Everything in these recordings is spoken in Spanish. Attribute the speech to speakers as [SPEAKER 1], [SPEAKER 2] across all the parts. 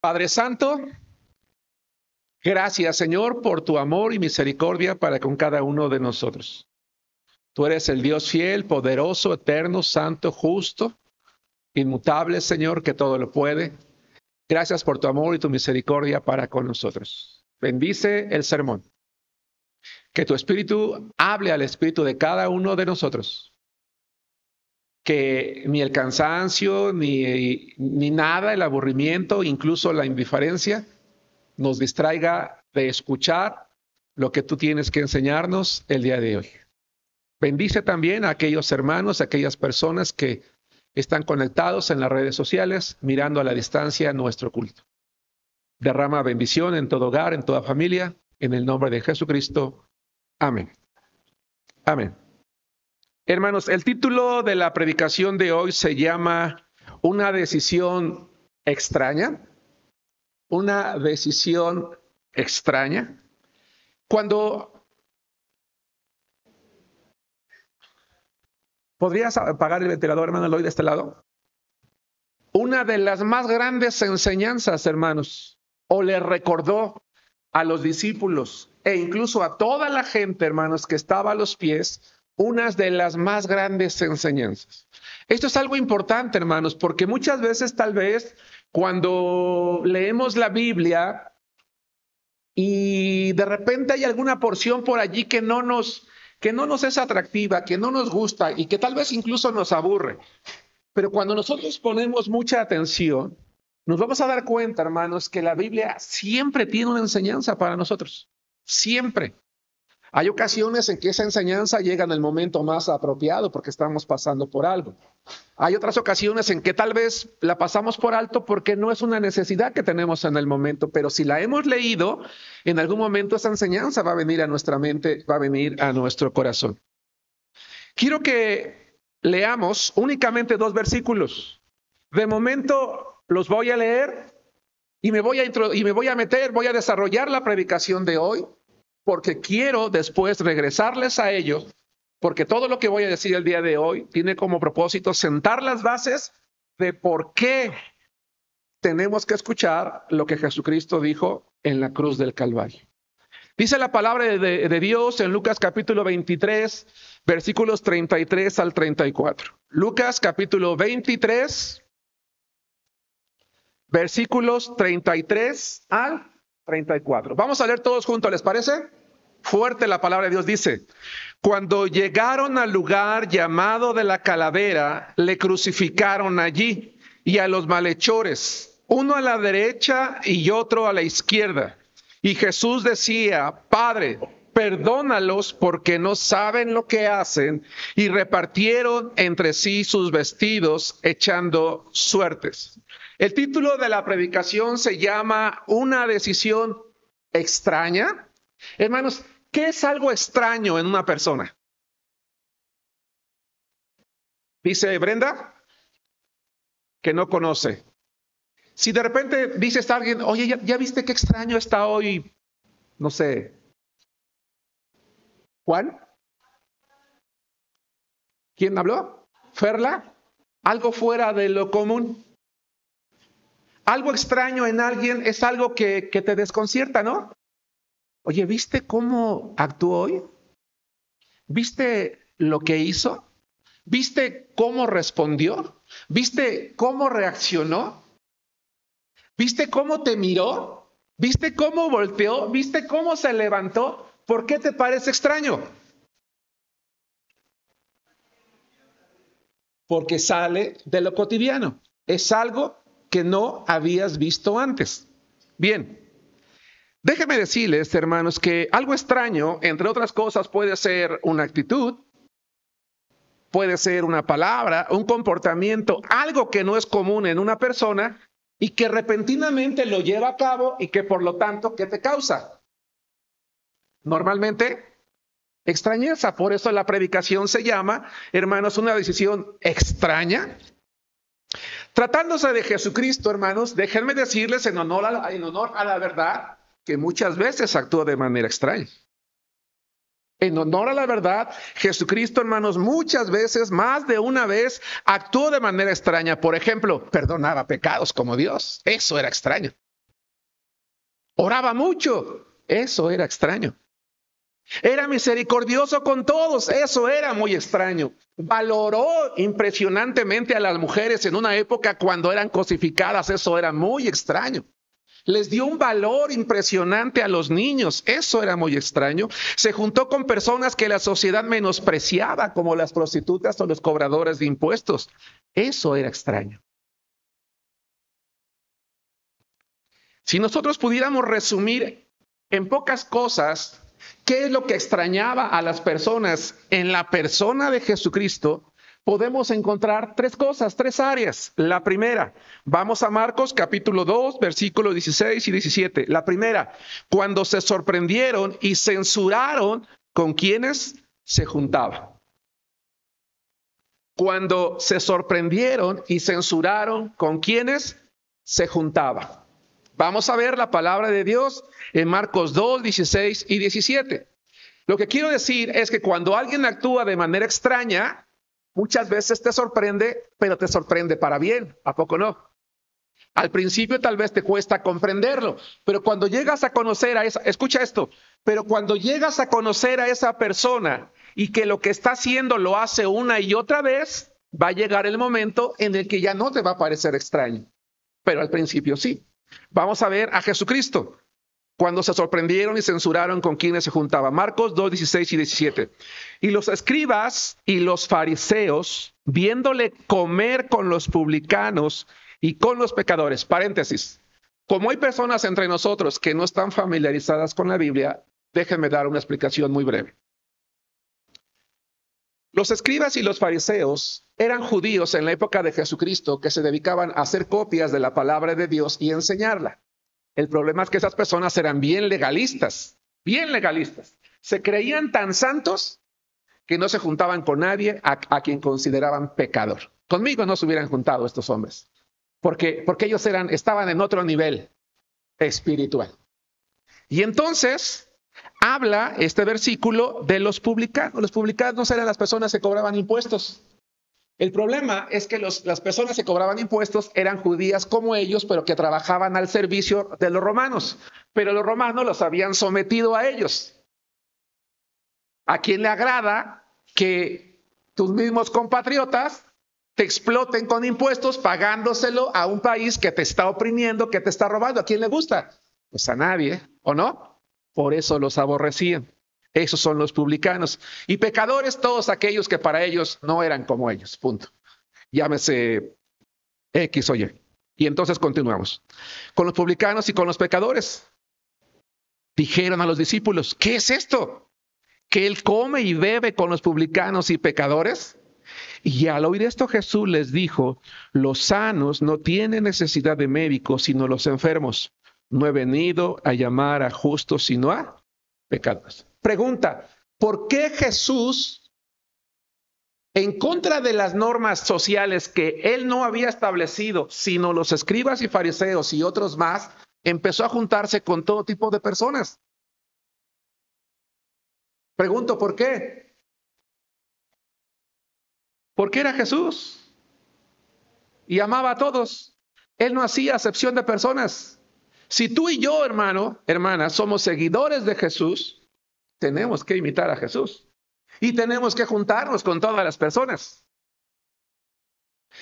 [SPEAKER 1] Padre Santo, gracias, Señor, por tu amor y misericordia para con cada uno de nosotros. Tú eres el Dios fiel, poderoso, eterno, santo, justo, inmutable, Señor, que todo lo puede. Gracias por tu amor y tu misericordia para con nosotros. Bendice el sermón. Que tu Espíritu hable al Espíritu de cada uno de nosotros. Que ni el cansancio, ni nada, el aburrimiento, incluso la indiferencia, nos distraiga de escuchar lo que tú tienes que enseñarnos el día de hoy. Bendice también a aquellos hermanos, a aquellas personas que están conectados en las redes sociales, mirando a la distancia nuestro culto. Derrama bendición en todo hogar, en toda familia, en el nombre de Jesucristo. Amén. Amén. Hermanos, el título de la predicación de hoy se llama Una decisión extraña. Una decisión extraña. ¿Podrías apagar el ventilador, hermano Eloy, de este lado? Una de las más grandes enseñanzas, hermanos, o le recordó a los discípulos e incluso a toda la gente, hermanos, que estaba a los pies, una de las más grandes enseñanzas. Esto es algo importante, hermanos, porque muchas veces tal vez cuando leemos la Biblia y de repente hay alguna porción por allí que no nos es atractiva, que no nos gusta y que tal vez incluso nos aburre. Pero cuando nosotros ponemos mucha atención, nos vamos a dar cuenta, hermanos, que la Biblia siempre tiene una enseñanza para nosotros. Siempre. Hay ocasiones en que esa enseñanza llega en el momento más apropiado porque estamos pasando por algo. Hay otras ocasiones en que tal vez la pasamos por alto porque no es una necesidad que tenemos en el momento, pero si la hemos leído, en algún momento esa enseñanza va a venir a nuestra mente, va a venir a nuestro corazón. Quiero que leamos únicamente 2 versículos. De momento los voy a leer y me voy a desarrollar la predicación de hoy, porque quiero después regresarles a ellos, porque todo lo que voy a decir el día de hoy tiene como propósito sentar las bases de por qué tenemos que escuchar lo que Jesucristo dijo en la cruz del Calvario. Dice la palabra de Dios en Lucas capítulo 23, versículos 33 al 34. Lucas capítulo 23, versículos 33 al 34. Vamos a leer todos juntos, ¿les parece? Fuerte la palabra de Dios dice: cuando llegaron al lugar llamado de la Calavera, le crucificaron allí y a los malhechores, uno a la derecha y otro a la izquierda. Y Jesús decía: Padre, perdónalos porque no saben lo que hacen. Y repartieron entre sí sus vestidos, echando suertes. El título de la predicación se llama Una decisión extraña. Hermanos, ¿qué es algo extraño en una persona? Dice Brenda que no conoce. Si de repente dices a alguien: oye, ¿ya viste qué extraño está hoy? No sé. ¿Juan? ¿Quién habló? ¿Ferla? Algo fuera de lo común. Algo extraño en alguien es algo que te desconcierta, ¿no? Oye, ¿viste cómo actuó hoy? ¿Viste lo que hizo? ¿Viste cómo respondió? ¿Viste cómo reaccionó? ¿Viste cómo te miró? ¿Viste cómo volteó? ¿Viste cómo se levantó? ¿Por qué te parece extraño? Porque sale de lo cotidiano. Es algo que no habías visto antes. Bien. Déjenme decirles, hermanos, que algo extraño, entre otras cosas, puede ser una actitud, puede ser una palabra, un comportamiento, algo que no es común en una persona y que repentinamente lo lleva a cabo y que por lo tanto, ¿qué te causa? Normalmente, extrañeza. Por eso la predicación se llama, hermanos, una decisión extraña. Tratándose de Jesucristo, hermanos, déjenme decirles en honor a la verdad, que muchas veces actuó de manera extraña. En honor a la verdad, Jesucristo, hermanos, muchas veces, más de una vez, actuó de manera extraña. Por ejemplo, perdonaba pecados como Dios. Eso era extraño. Oraba mucho. Eso era extraño. Era misericordioso con todos. Eso era muy extraño. Valoró impresionantemente a las mujeres en una época cuando eran cosificadas. Eso era muy extraño. Les dio un valor impresionante a los niños. Eso era muy extraño. Se juntó con personas que la sociedad menospreciaba, como las prostitutas o los cobradores de impuestos. Eso era extraño. Si nosotros pudiéramos resumir en pocas cosas qué es lo que extrañaba a las personas en la persona de Jesucristo, podemos encontrar tres cosas, tres áreas. La primera, vamos a Marcos capítulo 2, versículos 16 y 17. La primera, cuando se sorprendieron y censuraron con quienes se juntaba. Cuando se sorprendieron y censuraron con quienes se juntaba. Vamos a ver la palabra de Dios en Marcos 2, 16 y 17. Lo que quiero decir es que cuando alguien actúa de manera extraña, muchas veces te sorprende, pero te sorprende para bien. ¿A poco no? Al principio tal vez te cuesta comprenderlo, pero cuando llegas a conocer a esa, escucha esto, pero cuando llegas a conocer a esa persona y que lo que está haciendo lo hace una y otra vez, va a llegar el momento en el que ya no te va a parecer extraño, pero al principio sí. Vamos a ver a Jesucristo, cuando se sorprendieron y censuraron con quienes se juntaban. Marcos 2, 16 y 17. Y los escribas y los fariseos, viéndole comer con los publicanos y con los pecadores. Paréntesis. Como hay personas entre nosotros que no están familiarizadas con la Biblia, déjenme dar una explicación muy breve. Los escribas y los fariseos eran judíos en la época de Jesucristo que se dedicaban a hacer copias de la palabra de Dios y enseñarla. El problema es que esas personas eran bien legalistas. Se creían tan santos que no se juntaban con nadie a quien consideraban pecador. Conmigo no se hubieran juntado estos hombres, porque ellos estaban en otro nivel espiritual. Y entonces habla este versículo de los publicanos. Los publicanos eran las personas que cobraban impuestos. El problema es que las personas que cobraban impuestos eran judías como ellos, pero que trabajaban al servicio de los romanos. Pero los romanos los habían sometido a ellos. ¿A quién le agrada que tus mismos compatriotas te exploten con impuestos pagándoselo a un país que te está oprimiendo, que te está robando? ¿A quién le gusta? Pues a nadie, ¿o no? Por eso los aborrecían. Esos son los publicanos. Y pecadores, todos aquellos que para ellos no eran como ellos. Punto. Llámese X o Y. Y entonces continuamos. Con los publicanos y con los pecadores. Dijeron a los discípulos, ¿qué es esto? ¿Que él come y bebe con los publicanos y pecadores? Y al oír esto Jesús les dijo, los sanos no tienen necesidad de médicos, sino los enfermos. No he venido a llamar a justos, sino a pecadores. Pregunta, ¿por qué Jesús, en contra de las normas sociales que él no había establecido, sino los escribas y fariseos y otros más, empezó a juntarse con todo tipo de personas? Pregunto, ¿por qué? Porque era Jesús y amaba a todos. Él no hacía acepción de personas. Si tú y yo, hermana, somos seguidores de Jesús, tenemos que imitar a Jesús y tenemos que juntarnos con todas las personas.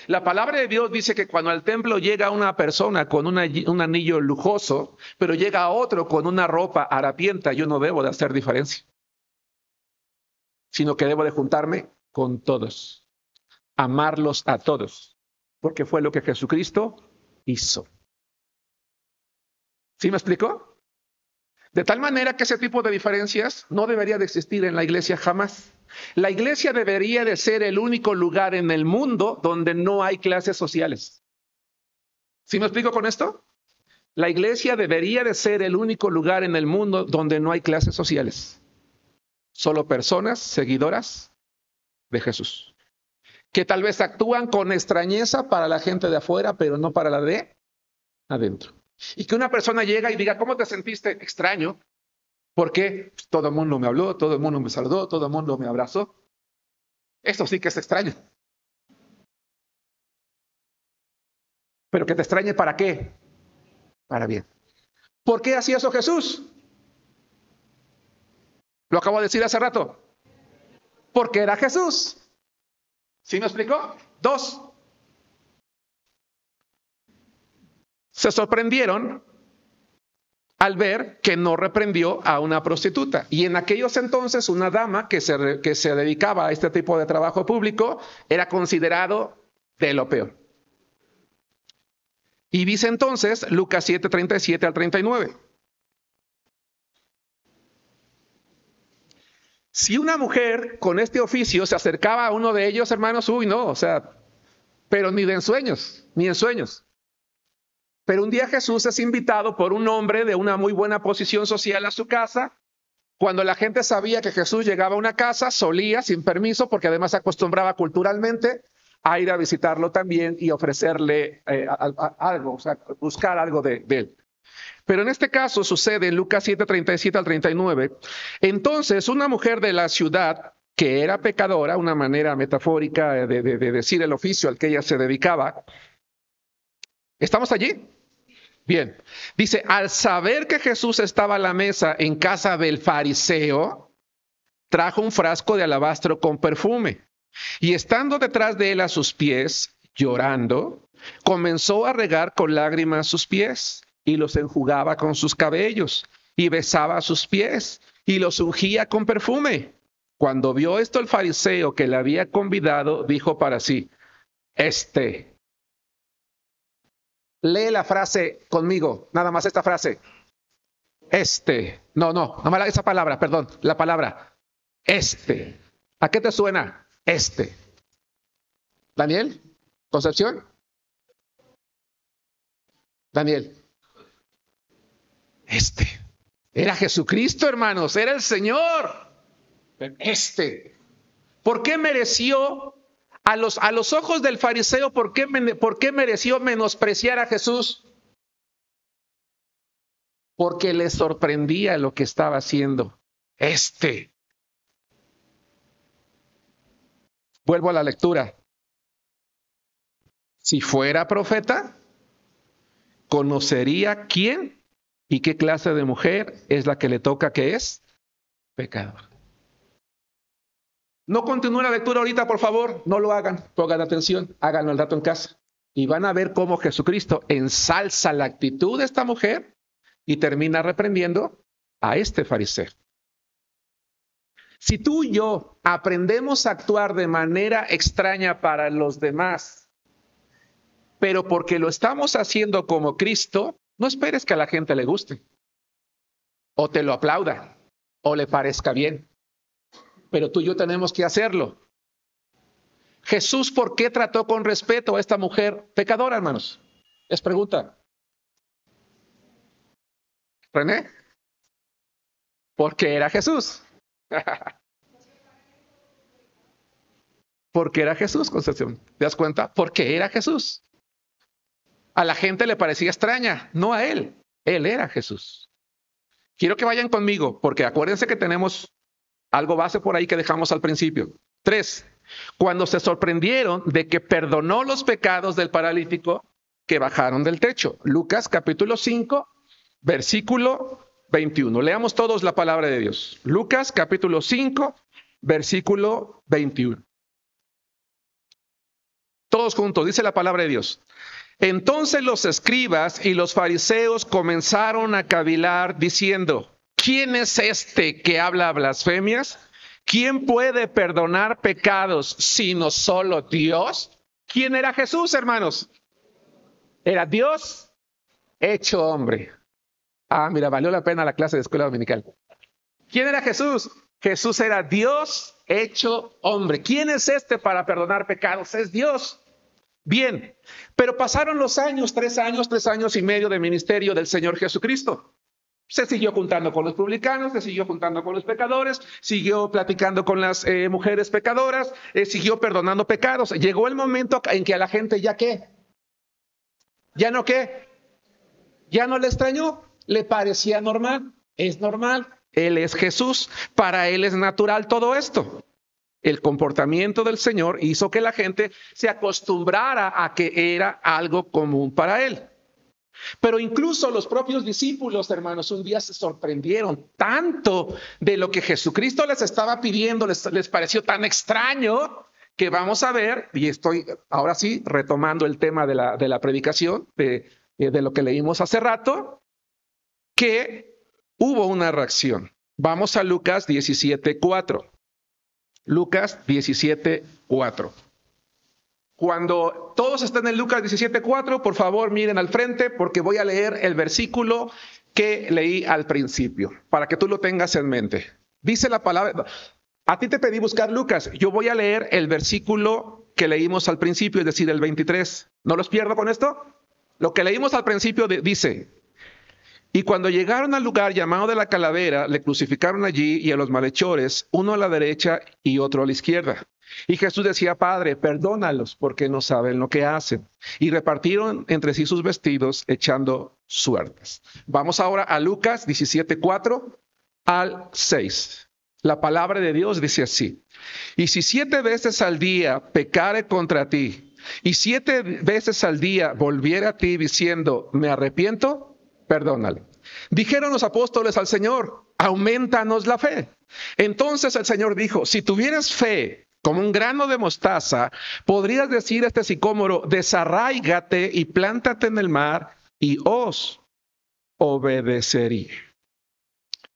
[SPEAKER 1] La palabra de Dios dice que cuando al templo llega una persona con un anillo lujoso, pero llega otro con una ropa harapienta, yo no debo de hacer diferencia, sino que debo de juntarme con todos, amarlos a todos, porque fue lo que Jesucristo hizo. ¿Sí me explicó? De tal manera que ese tipo de diferencias no debería de existir en la iglesia jamás. La iglesia debería de ser el único lugar en el mundo donde no hay clases sociales. ¿Sí me explico con esto? La iglesia debería de ser el único lugar en el mundo donde no hay clases sociales. Solo personas seguidoras de Jesús, que tal vez actúan con extrañeza para la gente de afuera, pero no para la de adentro. Y que una persona llega y diga, ¿cómo te sentiste? Extraño. Porque todo el mundo me habló, todo el mundo me saludó, todo el mundo me abrazó. Esto sí que es extraño. Pero que te extrañe, ¿para qué? Para bien. ¿Por qué hacía eso Jesús? Lo acabo de decir hace rato. Porque era Jesús. ¿Sí me explicó? 2. Se sorprendieron al ver que no reprendió a una prostituta. Y en aquellos entonces una dama que se dedicaba a este tipo de trabajo público era considerado de lo peor. Y dice entonces Lucas 7, 37 al 39. Si una mujer con este oficio se acercaba a uno de ellos, hermanos, pero ni de ensueños, ni en sueños. Pero un día Jesús es invitado por un hombre de una muy buena posición social a su casa. Cuando la gente sabía que Jesús llegaba a una casa, solía, sin permiso, porque además se acostumbraba culturalmente a ir a visitarlo también y ofrecerle algo, buscar algo de él. Pero en este caso sucede en Lucas 7, 37 al 39. Entonces una mujer de la ciudad que era pecadora, una manera metafórica de decir el oficio al que ella se dedicaba. ¿Estamos allí? Bien. Dice, al saber que Jesús estaba a la mesa en casa del fariseo, trajo un frasco de alabastro con perfume. Y estando detrás de él a sus pies, llorando, comenzó a regar con lágrimas sus pies y los enjugaba con sus cabellos y besaba sus pies y los ungía con perfume. Cuando vio esto el fariseo que le había convidado, dijo para sí, lee la frase conmigo, nada más esta frase. Nada más esa palabra, perdón, la palabra. ¿A qué te suena? ¿Daniel? ¿Concepción? Daniel. Era Jesucristo, hermanos, era el Señor. ¿Por qué mereció a los ojos del fariseo, por qué mereció menospreciar a Jesús? Porque le sorprendía lo que estaba haciendo. Vuelvo a la lectura. Si fuera profeta, conocería quién y qué clase de mujer es la que le toca que es pecador. No continúe la lectura ahorita, por favor. No lo hagan. Pongan atención. Háganlo al rato en casa. Y van a ver cómo Jesucristo ensalza la actitud de esta mujer y termina reprendiendo a este fariseo. Si tú y yo aprendemos a actuar de manera extraña para los demás, pero porque lo estamos haciendo como Cristo, no esperes que a la gente le guste, o te lo aplauda, o le parezca bien. Pero tú y yo tenemos que hacerlo. Jesús, ¿por qué trató con respeto a esta mujer pecadora, hermanos? Les pregunta. ¿René? Porque era Jesús. Porque era Jesús, Concepción. ¿Te das cuenta? Porque era Jesús. A la gente le parecía extraña, no a él. Él era Jesús. Quiero que vayan conmigo, porque acuérdense que tenemos algo base por ahí que dejamos al principio. 3. Cuando se sorprendieron de que perdonó los pecados del paralítico que bajaron del techo. Lucas capítulo 5, versículo 21. Leamos todos la palabra de Dios. Lucas capítulo 5, versículo 21. Todos juntos, dice la palabra de Dios. Entonces los escribas y los fariseos comenzaron a cavilar diciendo, ¿quién es este que habla blasfemias? ¿Quién puede perdonar pecados sino solo Dios? ¿Quién era Jesús, hermanos? Era Dios hecho hombre. Mira, valió la pena la clase de escuela dominical. ¿Quién era Jesús? Jesús era Dios hecho hombre. ¿Quién es este para perdonar pecados? Es Dios. Bien, pero pasaron los años, 3 años y medio de ministerio del Señor Jesucristo. Se siguió juntando con los publicanos, se siguió juntando con los pecadores, siguió platicando con las mujeres pecadoras, siguió perdonando pecados. Llegó el momento en que a la gente ya no le extrañó, le parecía normal, es normal. Él es Jesús, para él es natural todo esto. El comportamiento del Señor hizo que la gente se acostumbrara a que era algo común para él. Pero incluso los propios discípulos, hermanos, un día se sorprendieron tanto de lo que Jesucristo les estaba pidiendo, les pareció tan extraño, que vamos a ver, y estoy ahora sí retomando el tema de la predicación, de lo que leímos hace rato, que hubo una reacción. Vamos a Lucas 17:4. Lucas 17:4. Cuando todos estén en Lucas 17:4, por favor miren al frente porque voy a leer el versículo que leí al principio, para que tú lo tengas en mente. Dice la palabra, a ti te pedí buscar Lucas, yo voy a leer el versículo que leímos al principio, es decir, el 23. ¿No los pierdo con esto? Lo que leímos al principio dice: y cuando llegaron al lugar llamado de la Calavera, le crucificaron allí y a los malhechores, uno a la derecha y otro a la izquierda. Y Jesús decía: Padre, perdónalos porque no saben lo que hacen. Y repartieron entre sí sus vestidos echando suertes. Vamos ahora a Lucas 17:4 al 6. La palabra de Dios dice así: y si 7 veces al día pecare contra ti, y 7 veces al día volviere a ti diciendo, me arrepiento, perdónale. Dijeron los apóstoles al Señor: aumentanos la fe. Entonces el Señor dijo: si tuvieras fe como un grano de mostaza, podrías decir a este sicómoro, desarráigate y plántate en el mar, y os obedecería.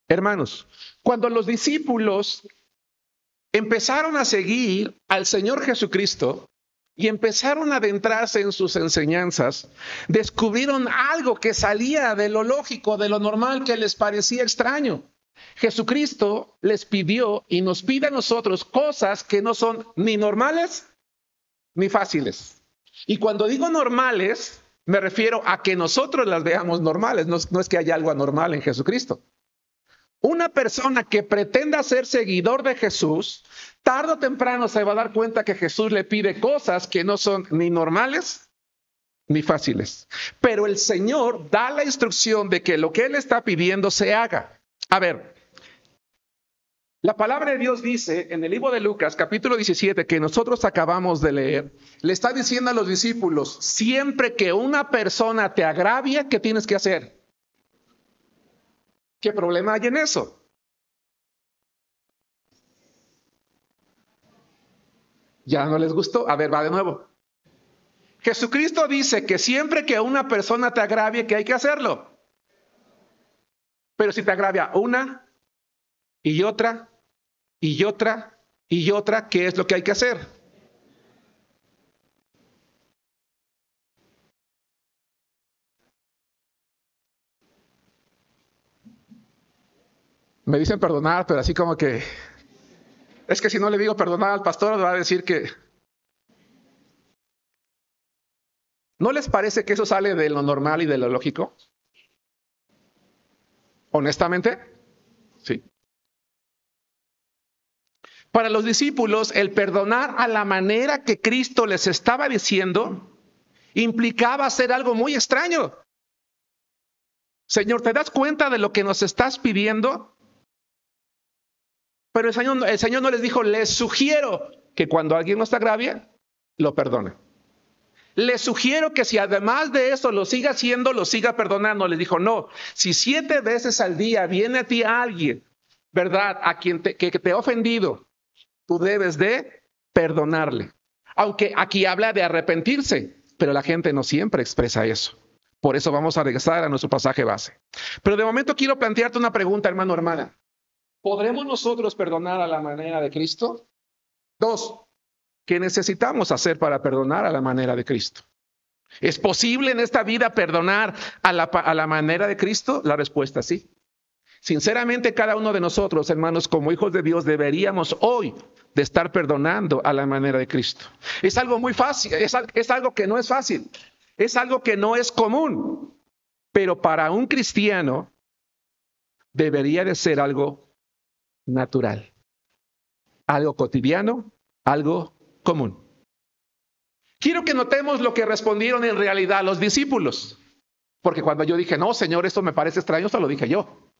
[SPEAKER 1] Hermanos, cuando los discípulos empezaron a seguir al Señor Jesucristo y empezaron a adentrarse en sus enseñanzas, descubrieron algo que salía de lo lógico, de lo normal, que les parecía extraño. Jesucristo les pidió y nos pide a nosotros cosas que no son ni normales ni fáciles. Y cuando digo normales, me refiero a que nosotros las veamos normales, no es que haya algo anormal en Jesucristo. Una persona que pretenda ser seguidor de Jesús, tarde o temprano se va a dar cuenta que Jesús le pide cosas que no son ni normales ni fáciles. Pero el Señor da la instrucción de que lo que Él está pidiendo se haga. A ver, la palabra de Dios dice en el libro de Lucas, capítulo 17, que nosotros acabamos de leer, le está diciendo a los discípulos: siempre que una persona te agravie, ¿qué tienes que hacer? ¿Qué problema hay en eso? ¿Ya no les gustó? A ver, va de nuevo. Jesucristo dice que siempre que una persona te agravie, ¿qué hay que hacerlo? Pero si te agravia una y otra y otra y otra, ¿qué es lo que hay que hacer? Me dicen perdonar, pero así como que... es que si no le digo perdonar al pastor, va a decir que... ¿No les parece que eso sale de lo normal y de lo lógico? Honestamente, sí. Para los discípulos, el perdonar a la manera que Cristo les estaba diciendo implicaba hacer algo muy extraño. Señor, ¿te das cuenta de lo que nos estás pidiendo? Pero el Señor no les dijo: les sugiero que cuando alguien nos agravie, lo perdone. Les sugiero que si además de eso lo siga haciendo, lo siga perdonando. Les dijo: no, si 7 veces al día viene a ti alguien, ¿verdad?, a quien que te ha ofendido, tú debes de perdonarle. Aunque aquí habla de arrepentirse, pero la gente no siempre expresa eso. Por eso vamos a regresar a nuestro pasaje base. Pero de momento quiero plantearte una pregunta, hermano, hermana. ¿Podremos nosotros perdonar a la manera de Cristo? 2, ¿qué necesitamos hacer para perdonar a la manera de Cristo? ¿Es posible en esta vida perdonar a la manera de Cristo? La respuesta es sí. Sinceramente, cada uno de nosotros, hermanos, como hijos de Dios, deberíamos hoy de estar perdonando a la manera de Cristo. Es algo muy fácil, es algo que no es fácil, es algo que no es común, pero para un cristiano debería de ser algo natural, algo cotidiano, algo común. Quiero que notemos lo que respondieron en realidad los discípulos, porque cuando yo dije: no, Señor, esto me parece extraño, esto lo dije yo.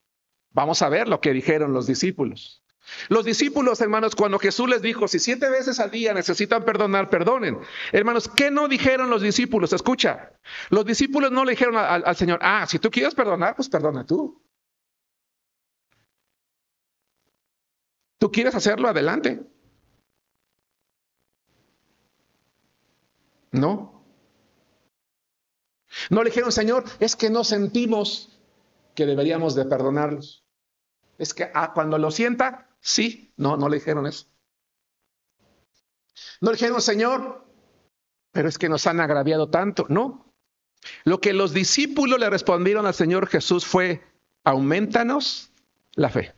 [SPEAKER 1] Vamos a ver lo que dijeron los discípulos. Los discípulos, hermanos, cuando Jesús les dijo, si 7 veces al día necesitan perdonar, perdonen. Hermanos, ¿qué no dijeron los discípulos? Escucha, los discípulos no le dijeron al Señor, si tú quieres perdonar, pues perdona tú. ¿Tú quieres hacerlo? Adelante. No. No le dijeron, Señor, es que no sentimos que deberíamos de perdonarlos. Es que cuando lo sienta, sí. No le dijeron eso. No le dijeron, Señor, pero es que nos han agraviado tanto. No. Lo que los discípulos le respondieron al Señor Jesús fue, aumentanos la fe.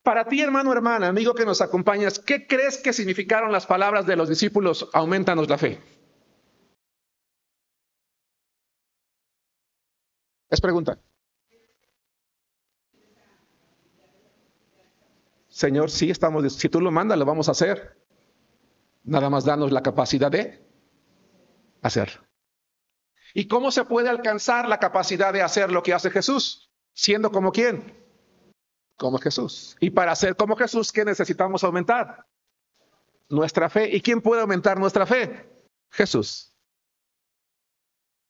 [SPEAKER 1] Para ti, hermano, hermana, amigo que nos acompañas, ¿qué crees que significaron las palabras de los discípulos, aumentanos la fe? Es pregunta. Señor, sí, si tú lo mandas, lo vamos a hacer. Nada más danos la capacidad de hacer. ¿Y cómo se puede alcanzar la capacidad de hacer lo que hace Jesús? Siendo como ¿quién? Como Jesús. Y para ser como Jesús, ¿qué necesitamos aumentar? Nuestra fe. ¿Y quién puede aumentar nuestra fe? Jesús.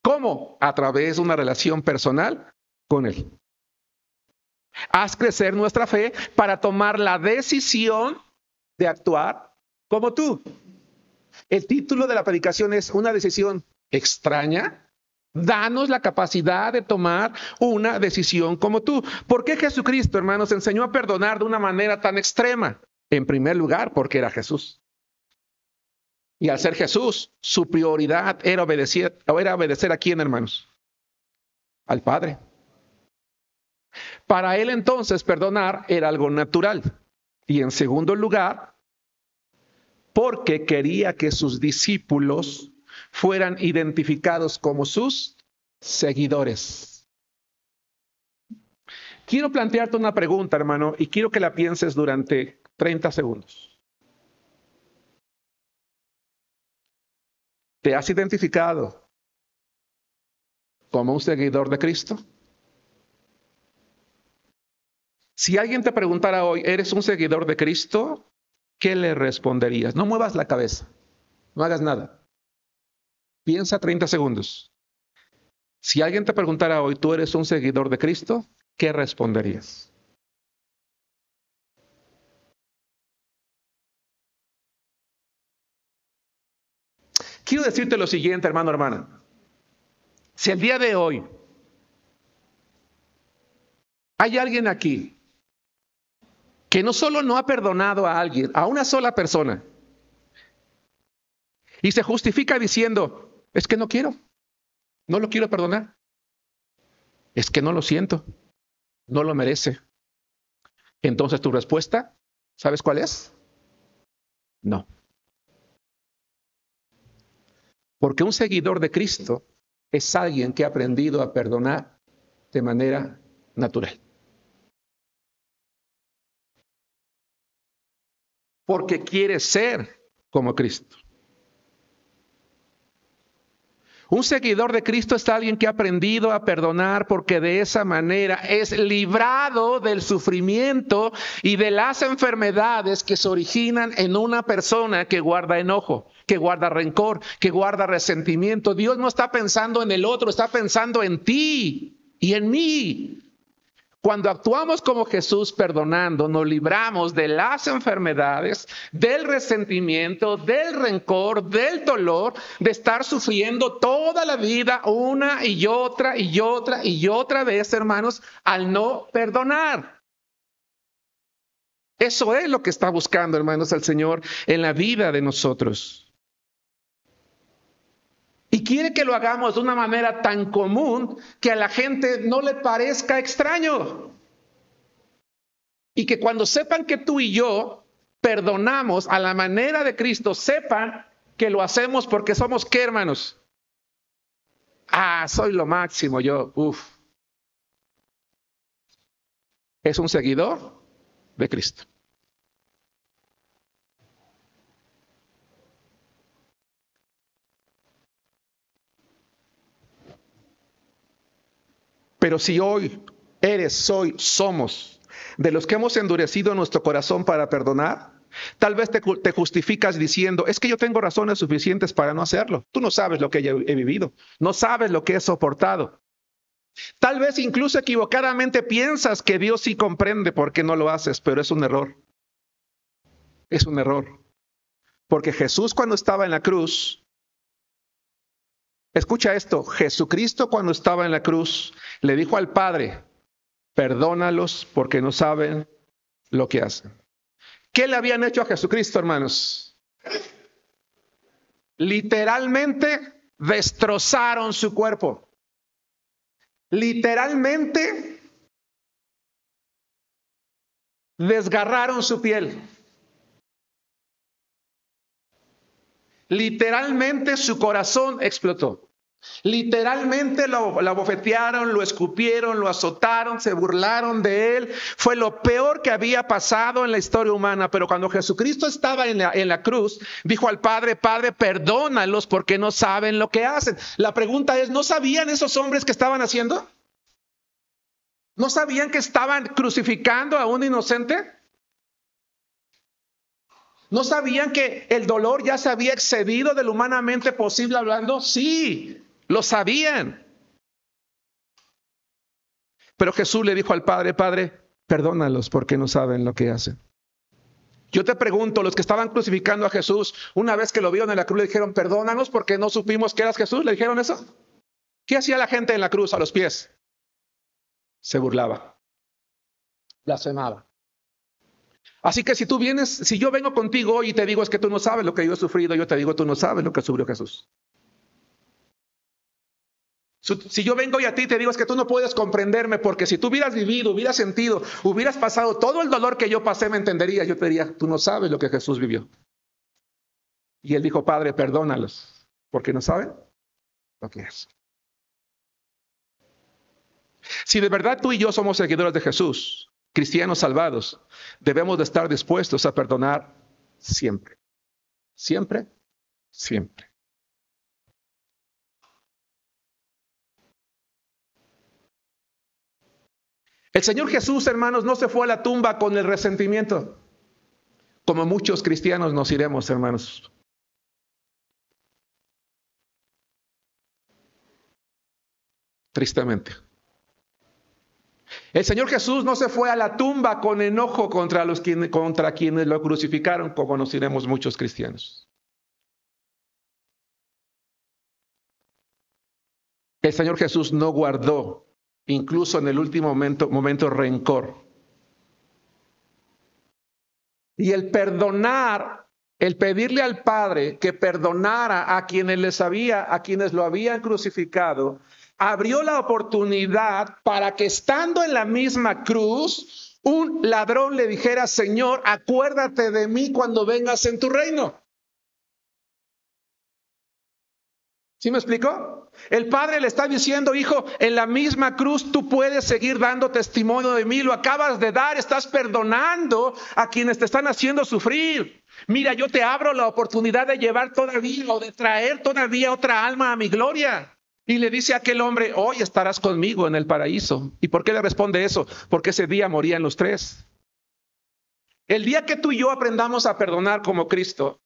[SPEAKER 1] ¿Cómo? A través de una relación personal con Él. Haz crecer nuestra fe para tomar la decisión de actuar como tú. El título de la predicación es una decisión extraña. Danos la capacidad de tomar una decisión como tú. ¿Por qué Jesucristo, hermanos, enseñó a perdonar de una manera tan extrema? En primer lugar, porque era Jesús. Y al ser Jesús, su prioridad era obedecer a quién, hermanos? Al Padre. Para él entonces perdonar era algo natural. Y en segundo lugar, porque quería que sus discípulos fueran identificados como sus seguidores. Quiero plantearte una pregunta, hermano, y quiero que la pienses durante 30 segundos. ¿Te has identificado como un seguidor de Cristo? Si alguien te preguntara hoy, ¿eres un seguidor de Cristo? ¿Qué le responderías? No muevas la cabeza, no hagas nada. Piensa 30 segundos. Si alguien te preguntara hoy, ¿tú eres un seguidor de Cristo? ¿Qué responderías? Quiero decirte lo siguiente, hermano, hermana. Si el día de hoy hay alguien aquí que no solo no ha perdonado a alguien, a una sola persona, y se justifica diciendo, es que no quiero, no lo quiero perdonar, es que no lo siento, no lo merece. Entonces tu respuesta, ¿sabes cuál es? No. Porque un seguidor de Cristo es alguien que ha aprendido a perdonar de manera natural. Porque quiere ser como Cristo. Un seguidor de Cristo es alguien que ha aprendido a perdonar porque de esa manera es librado del sufrimiento y de las enfermedades que se originan en una persona que guarda enojo, que guarda rencor, que guarda resentimiento. Dios no está pensando en el otro, está pensando en ti y en mí. Cuando actuamos como Jesús perdonando, nos libramos de las enfermedades, del resentimiento, del rencor, del dolor, de estar sufriendo toda la vida una y otra y otra y otra vez, hermanos, al no perdonar. Eso es lo que está buscando, hermanos, el Señor en la vida de nosotros. Y quiere que lo hagamos de una manera tan común que a la gente no le parezca extraño. Y que cuando sepan que tú y yo perdonamos a la manera de Cristo, sepan que lo hacemos porque somos ¿qué, hermanos? Soy lo máximo, yo, Es un seguidor de Cristo. Pero si hoy somos de los que hemos endurecido nuestro corazón para perdonar? Tal vez te justificas diciendo, es que yo tengo razones suficientes para no hacerlo. Tú no sabes lo que yo he vivido, no sabes lo que he soportado. Tal vez incluso equivocadamente piensas que Dios sí comprende por qué no lo haces, pero es un error. Es un error. Porque Jesús cuando estaba en la cruz, escucha esto, Jesucristo cuando estaba en la cruz le dijo al Padre, perdónalos porque no saben lo que hacen. ¿Qué le habían hecho a Jesucristo, hermanos? Literalmente destrozaron su cuerpo. Literalmente desgarraron su piel. Literalmente su corazón explotó. Literalmente lo abofetearon, lo escupieron, lo azotaron, se burlaron de él. Fue lo peor que había pasado en la historia humana. Pero cuando Jesucristo estaba en la cruz, dijo al Padre, Padre, perdónalos porque no saben lo que hacen. La pregunta es, ¿no sabían esos hombres que estaban haciendo? ¿No sabían que estaban crucificando a un inocente? ¿No sabían que el dolor ya se había excedido de lo humanamente posible hablando? Sí, lo sabían. Pero Jesús le dijo al Padre, Padre, perdónalos porque no saben lo que hacen. Yo te pregunto, los que estaban crucificando a Jesús, una vez que lo vieron en la cruz, le dijeron, perdónanos porque no supimos que eras Jesús. ¿Le dijeron eso? ¿Qué hacía la gente en la cruz a los pies? Se burlaba, blasfemaba. Así que si tú vienes, si yo vengo contigo hoy y te digo es que tú no sabes lo que yo he sufrido, yo te digo tú no sabes lo que sufrió Jesús. Si yo vengo y a ti te digo es que tú no puedes comprenderme porque si tú hubieras vivido, hubieras sentido, hubieras pasado todo el dolor que yo pasé, me entenderías. Yo te diría, tú no sabes lo que Jesús vivió. Y él dijo, Padre, perdónalos, porque no saben lo que es. Si de verdad tú y yo somos seguidores de Jesús, cristianos salvados, debemos de estar dispuestos a perdonar siempre. Siempre, siempre. El Señor Jesús, hermanos, no se fue a la tumba con el resentimiento, como muchos cristianos nos iremos, hermanos. Tristemente. El Señor Jesús no se fue a la tumba con enojo contra quienes lo crucificaron, como nos iremos muchos cristianos. El Señor Jesús no guardó, incluso en el último momento rencor. Y el perdonar, el pedirle al Padre que perdonara a quienes lo habían crucificado, abrió la oportunidad para que estando en la misma cruz, un ladrón le dijera, Señor, acuérdate de mí cuando vengas en tu reino. ¿Sí me explicó? El Padre le está diciendo, hijo, en la misma cruz tú puedes seguir dando testimonio de mí, lo acabas de dar, estás perdonando a quienes te están haciendo sufrir. Mira, yo te abro la oportunidad de llevar todavía o de traer todavía otra alma a mi gloria. Y le dice a aquel hombre, hoy estarás conmigo en el paraíso. ¿Y por qué le responde eso? Porque ese día morían los tres. El día que tú y yo aprendamos a perdonar como Cristo,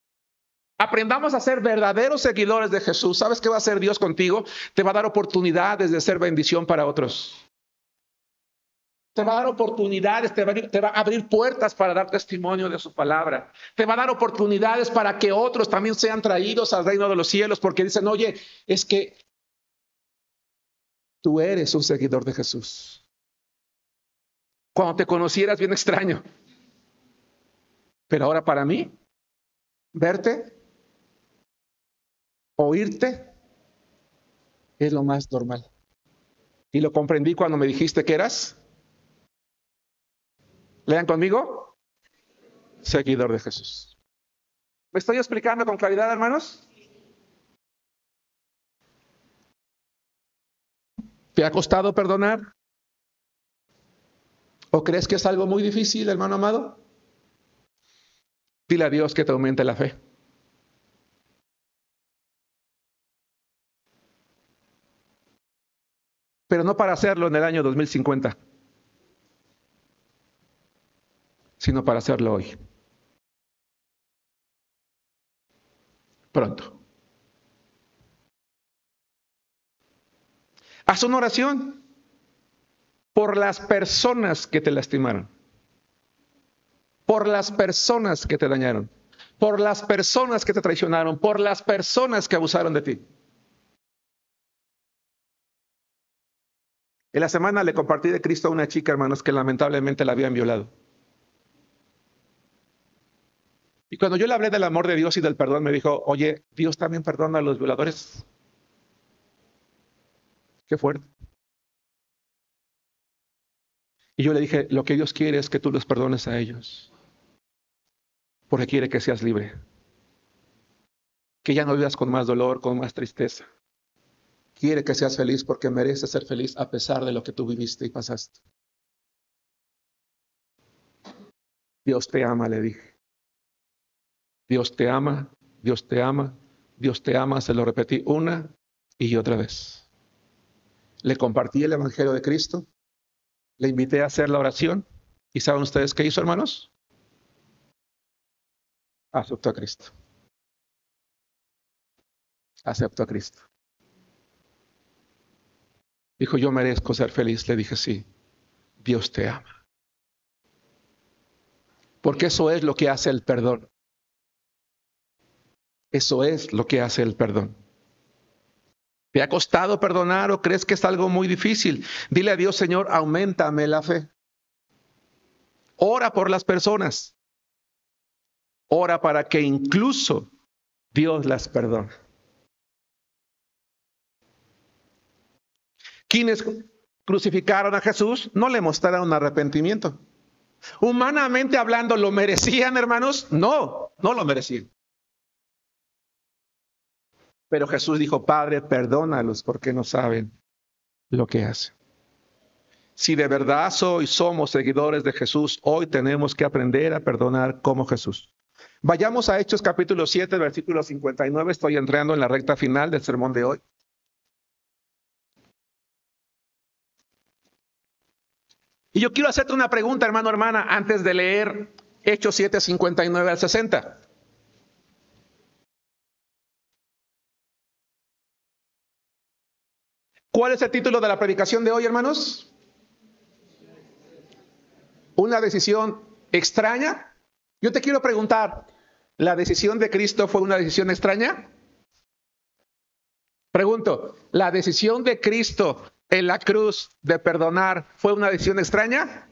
[SPEAKER 1] aprendamos a ser verdaderos seguidores de Jesús, ¿sabes qué va a hacer Dios contigo? Te va a dar oportunidades de ser bendición para otros. Te va a dar oportunidades, te va a abrir puertas para dar testimonio de su palabra. Te va a dar oportunidades para que otros también sean traídos al reino de los cielos, porque dicen, oye, es que tú eres un seguidor de Jesús. Cuando te conocieras bien extraño. Pero ahora para mí, verte, oírte, es lo más normal. Y lo comprendí cuando me dijiste que eras. Lean conmigo. Seguidor de Jesús. ¿Me estoy explicando con claridad, hermanos? ¿Te ha costado perdonar? ¿O crees que es algo muy difícil, hermano amado? Dile a Dios que te aumente la fe. Pero no para hacerlo en el año 2050. sino para hacerlo hoy. Pronto. Haz una oración por las personas que te lastimaron, por las personas que te dañaron, por las personas que te traicionaron, por las personas que abusaron de ti. En la semana le compartí de Cristo a una chica, hermanos, que lamentablemente la habían violado. Y cuando yo le hablé del amor de Dios y del perdón, me dijo, oye, Dios también perdona a los violadores. Qué fuerte. Y yo le dije, lo que Dios quiere es que tú los perdones a ellos. Porque quiere que seas libre. Que ya no vivas con más dolor, con más tristeza. Quiere que seas feliz porque mereces ser feliz a pesar de lo que tú viviste y pasaste. Dios te ama, le dije. Dios te ama, Dios te ama, Dios te ama. Se lo repetí una y otra vez. Le compartí el Evangelio de Cristo. Le invité a hacer la oración. ¿Y saben ustedes qué hizo, hermanos? Aceptó a Cristo. Aceptó a Cristo. Dijo, yo merezco ser feliz. Le dije, sí, Dios te ama. Porque eso es lo que hace el perdón. Eso es lo que hace el perdón. ¿Te ha costado perdonar o crees que es algo muy difícil? Dile a Dios, Señor, auméntame la fe. Ora por las personas. Ora para que incluso Dios las perdone. Quienes crucificaron a Jesús no le mostraron arrepentimiento. Humanamente hablando, ¿lo merecían, hermanos? No, no lo merecían. Pero Jesús dijo, Padre, perdónalos porque no saben lo que hacen. Si de verdad somos seguidores de Jesús, hoy tenemos que aprender a perdonar como Jesús. Vayamos a Hechos capítulo 7, versículo 59. Estoy entrando en la recta final del sermón de hoy. Y yo quiero hacerte una pregunta, hermano, hermana, antes de leer Hechos 7, 59 al 60. ¿Cuál es el título de la predicación de hoy, hermanos? ¿Una decisión extraña? Yo te quiero preguntar, ¿la decisión de Cristo fue una decisión extraña? Pregunto, ¿la decisión de Cristo en la cruz de perdonar fue una decisión extraña?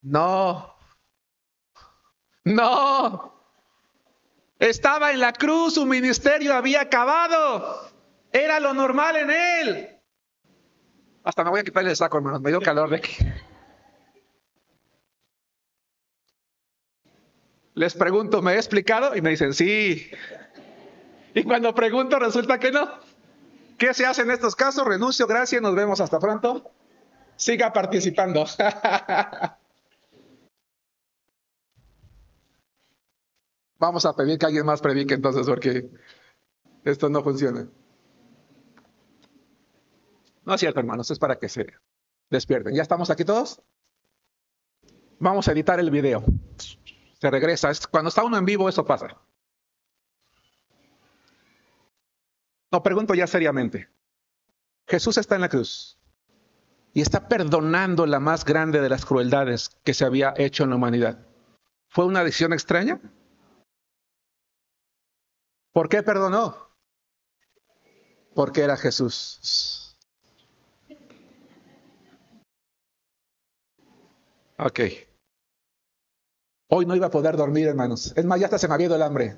[SPEAKER 1] No. No. Estaba en la cruz, su ministerio había acabado. Era lo normal en él. Hasta me voy a quitar el saco, hermanos. Me dio calor de aquí. Les pregunto, ¿me he explicado? Y me dicen, sí. Y cuando pregunto, resulta que no. ¿Qué se hace en estos casos? Renuncio, gracias, nos vemos hasta pronto. Siga participando. Vamos a pedir que alguien más predique entonces, porque esto no funciona. No es cierto, hermanos, es para que se despierten. ¿Ya estamos aquí todos? Vamos a editar el video. Se regresa. Cuando está uno en vivo, eso pasa. No, pregunto ya seriamente. Jesús está en la cruz y está perdonando la más grande de las crueldades que se había hecho en la humanidad. ¿Fue una decisión extraña? ¿Por qué perdonó? Porque era Jesús. Ok. Hoy no iba a poder dormir, hermanos. Es más, ya hasta se me había ido el hambre.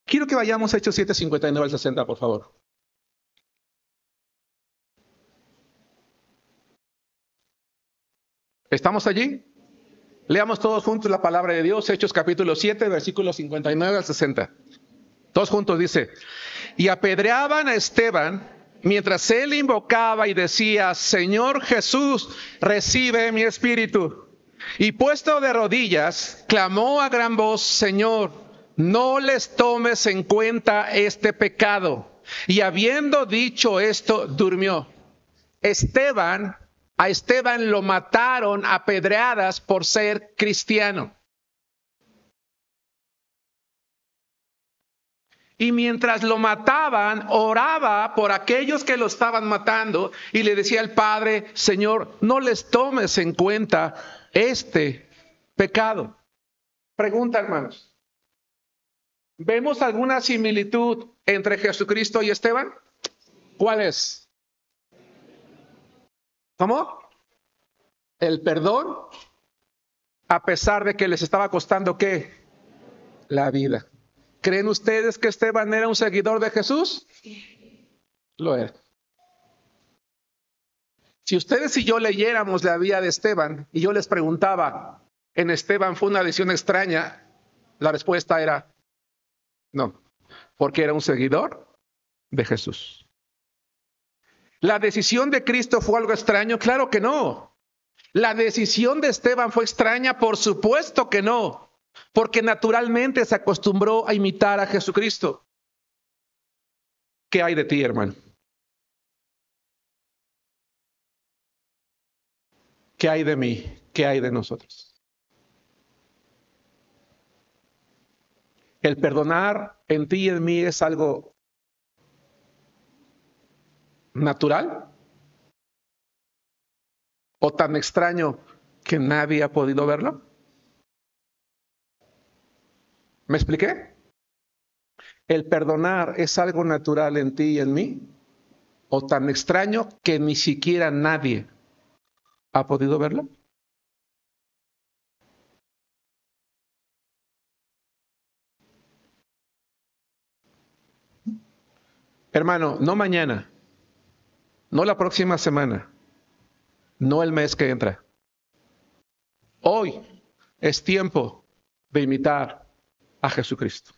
[SPEAKER 1] Quiero que vayamos a Hechos 7, 59 al 60, por favor. ¿Estamos allí? Leamos todos juntos la palabra de Dios, Hechos capítulo 7, versículos 59 al 60. Todos juntos dice, y apedreaban a Esteban mientras él invocaba y decía, Señor Jesús, recibe mi espíritu. Y puesto de rodillas, clamó a gran voz, Señor, no les tomes en cuenta este pecado. Y habiendo dicho esto, durmió. Esteban A Esteban lo mataron a pedradas por ser cristiano. Y mientras lo mataban, oraba por aquellos que lo estaban matando y le decía al Padre: Señor, no les tomes en cuenta este pecado. Pregunta, hermanos, ¿vemos alguna similitud entre Jesucristo y Esteban? ¿Cuál es? ¿Cómo? El perdón, a pesar de que les estaba costando ¿qué? La vida. ¿Creen ustedes que Esteban era un seguidor de Jesús? Lo era. Si ustedes y yo leyéramos la vida de Esteban y yo les preguntaba, ¿en Esteban fue una decisión extraña? La respuesta era no, porque era un seguidor de Jesús. ¿La decisión de Cristo fue algo extraño? Claro que no. ¿La decisión de Esteban fue extraña? Por supuesto que no, porque naturalmente se acostumbró a imitar a Jesucristo. ¿Qué hay de ti, hermano? ¿Qué hay de mí? ¿Qué hay de nosotros? ¿El perdonar en ti y en mí es algo natural? ¿O tan extraño que nadie ha podido verlo? ¿Me expliqué? ¿El perdonar es algo natural en ti y en mí? ¿O tan extraño que ni siquiera nadie ha podido verlo? Hermano, no mañana, no la próxima semana, no el mes que entra. Hoy es tiempo de imitar a Jesucristo.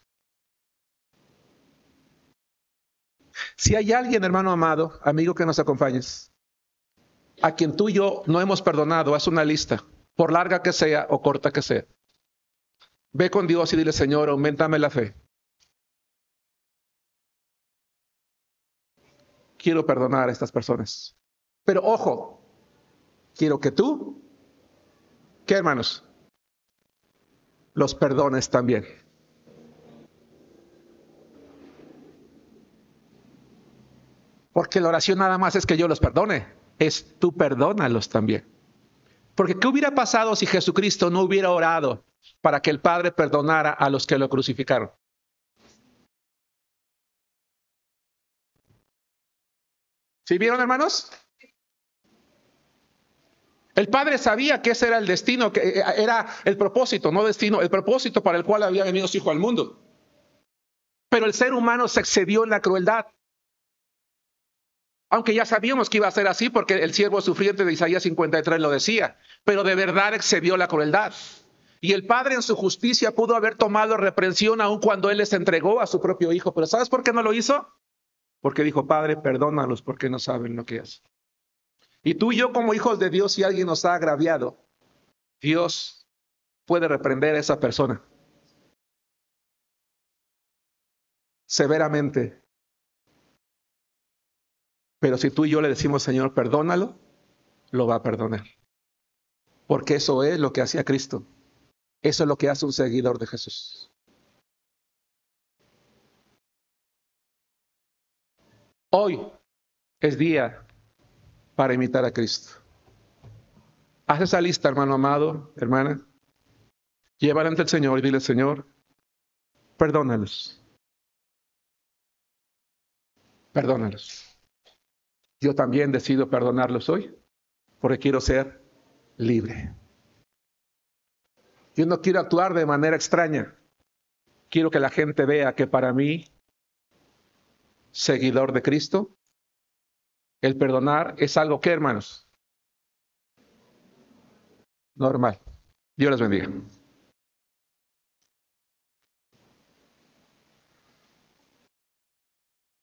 [SPEAKER 1] Si hay alguien, hermano amado, amigo que nos acompañes, a quien tú y yo no hemos perdonado, haz una lista, por larga que sea o corta que sea. Ve con Dios y dile: Señor, auméntame la fe. Quiero perdonar a estas personas. Pero ojo, quiero que tú, ¿qué, hermanos? Los perdones también. Porque la oración nada más es que yo los perdone. Es tú perdónalos también. Porque ¿qué hubiera pasado si Jesucristo no hubiera orado para que el Padre perdonara a los que lo crucificaron? ¿Sí vieron, hermanos? El Padre sabía que ese era el destino, que era el propósito, no destino, el propósito para el cual había venido su Hijo al mundo. Pero el ser humano se excedió en la crueldad. Aunque ya sabíamos que iba a ser así porque el siervo sufriente de Isaías 53 lo decía, pero de verdad excedió la crueldad. Y el Padre en su justicia pudo haber tomado reprensión aun cuando Él les entregó a su propio Hijo. Pero ¿sabes por qué no lo hizo? Porque dijo: Padre, perdónalos porque no saben lo que hacen. Y tú y yo, como hijos de Dios, si alguien nos ha agraviado, Dios puede reprender a esa persona severamente. Pero si tú y yo le decimos: Señor, perdónalo, lo va a perdonar. Porque eso es lo que hacía Cristo. Eso es lo que hace un seguidor de Jesús. Hoy es día para imitar a Cristo. Haz esa lista, hermano amado, hermana. Llévala ante el Señor y dile: Señor, perdónalos. Perdónalos. Yo también decido perdonarlos hoy porque quiero ser libre. Yo no quiero actuar de manera extraña. Quiero que la gente vea que para mí, seguidor de Cristo, el perdonar es algo que, hermanos, normal. Dios les bendiga.